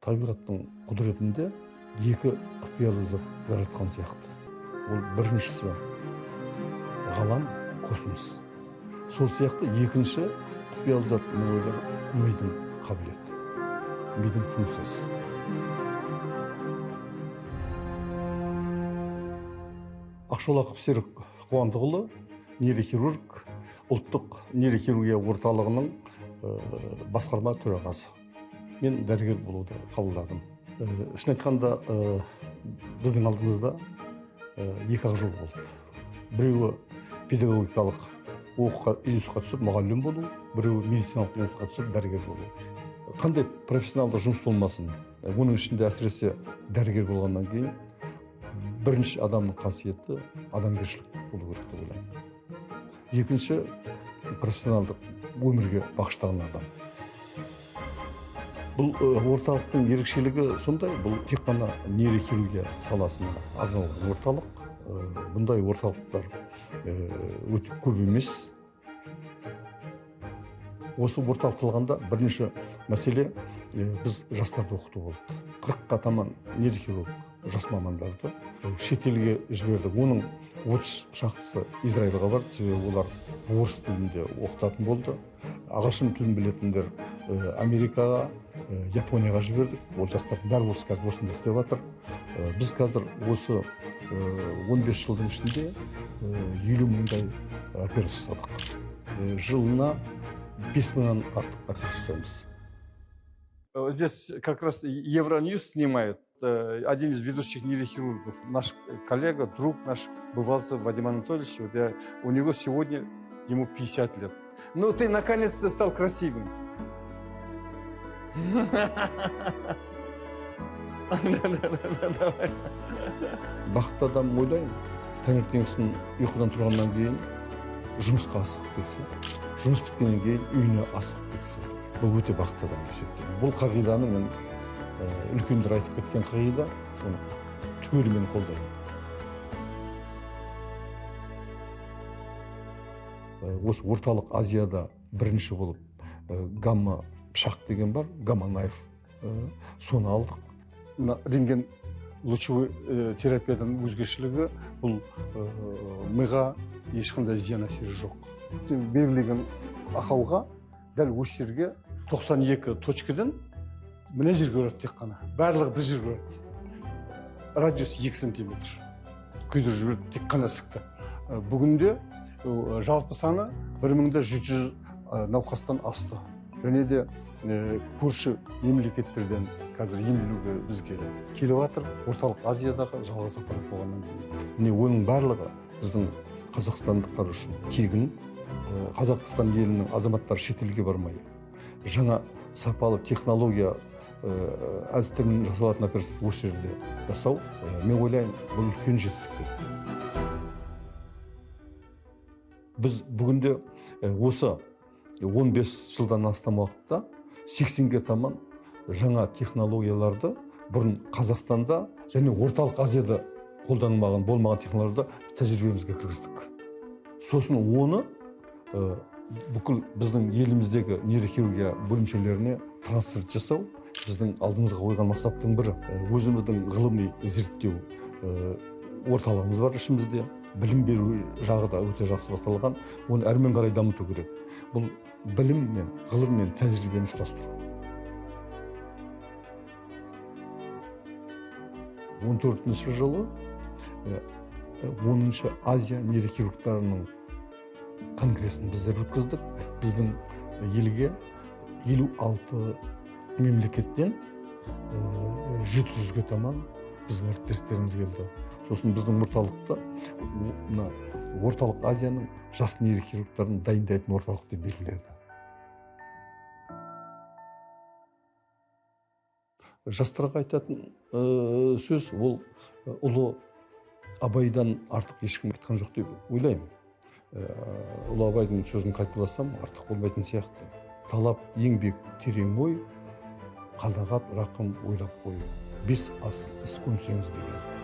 табиғаттың құдіретінде екі құпиялы зат жаратқан сияқты. Ол біріншісі ғалам, космос. Сол сияқты екінші құпиялы зат мидың қабілеті, мидың функциясы. Ақшолақов Серік Қуандықұлы, нейрохирург, ұлттық нейрохирургия орталығының басқарма төрағасы. Мен дәрігер болуды қабылдадым. Шын айтқанда, біздің алдымызда екі жол болды. Біреуі педагогикалық оқуға, институтқа түсіп мұғалім болу, біреуі медициналық институтқа түсіп дәрігер болу. Қандай профессионалдық жұмыс болмасын, оның ішінде әсіресе дәрігер болғаннан кейін бірінші адамның қасиеті адамгершілік болу керек деп ойлаймын. Екінші профессионалдық өмірге бағыштаған адам. Бұл орталықтың ерекшелігі сондай, бұл тек қана нейрохирургия саласына арналған орталық. Бұндай орталықтар өте көп емес. Осы орталық салғанда бірінші мәселе біз жастарды оқыту болды. 40-қа таман нейрохирург жас мамандарды шетелге жібердік. Оның 30 шақтысы Израильға барды, себебі олар орыс тілінде оқытатын болды. Ағылшын тілін білетіндер Америкаға, Японияға жібердік. Ол жастардың бәрі осы қазір осында істеп жатыр. Біз қазір осы 15 жылдың ішінде 50 мыңдай операция жасадық. Жылына 5 мыңнан артық операция жасаймыз. Здесь как раз Евроньюз снимает. Один из ведущих нейрохирургов, наш коллега, друг наш, Бывалцев Вадим Анатольевич. Вот у него сегодня, ему 50 лет. Ну, ты наконец-то стал красивым. Бақытты адам ойлаймын, таңертеңгісін ұйқыдан тұрғаннан кейін жұмысқа асығып кетсе, жұмыс біткеннен кейін үйіне асығып кетсе, бұл өте бақытты адам деп есептеймін. Бұл қағиданы мен үлкендер айтып кеткен қағида, оны түгелімен қолдаймын. Осы орталық Азияда бірінші болып гамма пышақ деген бар, гамма найф, соны алдық. Рентген лучевой терапиядан өзгешілігі бұл миға ешқандай зиян әсері жоқ. Берілген ақауға дәл осы жерге 92 точкадан мына жерге өреді тек қана. Барлығы бір жерге өреді. Радиус 2 сантиметр. Күйдір жіберді тек қана сықты. Бүгінде жалпы саны 1700 науқастан асты. Және де көрші мемлекеттерден қазір емделуге бізге келіп жатыр. Орталық Азиядағы жалғыз аппарат болғаннан кейін. Оның барлығы біздің қазақстандықтар үшін тегін. Қазақстан елінің азаматтары шетелге бармай, жаңа сапалы технология әдістермен жасалатын операция осы жерде жасау, мен ойлаймын, бұл үлкен жетістік. Біз бүгінде осы 15 жылдан астам уақытта 80-ге таман жаңа технологияларды бұрын Қазақстанда және орталық Азияда қолданылмаған, болмаған технологияларды тәжірибемізге кіргіздік. Сосын оны бүкіл біздің еліміздегі нейрохирургия бөлімшелеріне трансфер жасау біздің алдымызға қойған мақсаттың бірі. Өзіміздің ғылыми зерттеу орталығымыз бар ішімізде. Білім беру жағы да өте жақсы басталған. Оны әрмен қарай дамыту керек. Бұл білім мен ғылым мен тәжірибені ұштастыру. 14-ші жылы 10-шы Азия нейрохирургтарының конгрессін біздер өткіздік. Біздің елге 56 мемлекеттен 700-ге таман біздің әріптестеріміз келді. Сосын біздің орталықта орталық Азияның жас нейрохирургтарын дайындайтын орталық деп белгіледі. Жастарға айтатын сөз, ол ұлы Абайдан артық ешкім айтқан жоқ деп ойлаймын. Ұлы Абайдың сөзін қайталасам, артық болмайтын сияқты. Талап еңбек терең ой, қанағат рақым ойлап қой. 5 ас іс көнсеңіз деген.